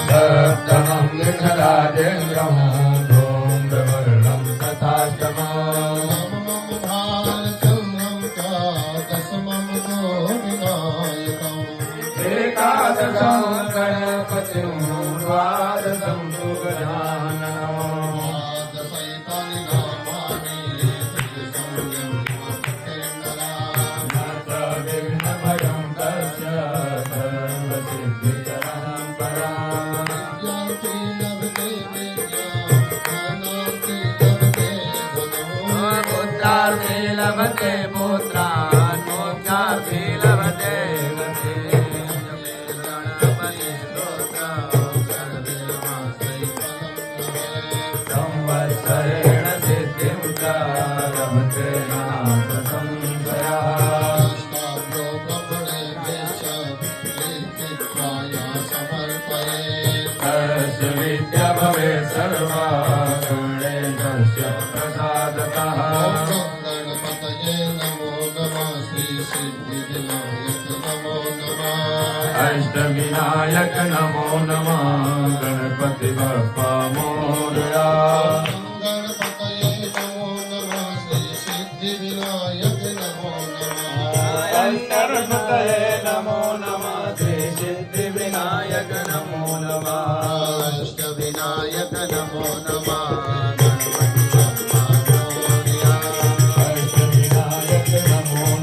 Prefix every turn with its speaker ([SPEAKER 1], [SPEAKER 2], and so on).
[SPEAKER 1] दत्तमं विघ्नराजेन्द्रं धूम्रवर्णं तथाष्टमम् एकादशं गणपतिं द्वादशं तु गजाननम् विघ्नभयं तस्य सर्वसिद्धिकरणं पराम् पुत्रार्थे लभते पुत्रान् मोक्षार्थे लभते संवत्सरेण सिद्धिं च लभते नाथ संशयः तस्य विद्या भवेत् सर्वा गणेशस्य प्रसादतः अष्टविनायक नमो नमः गणपति बप्पा मोरया।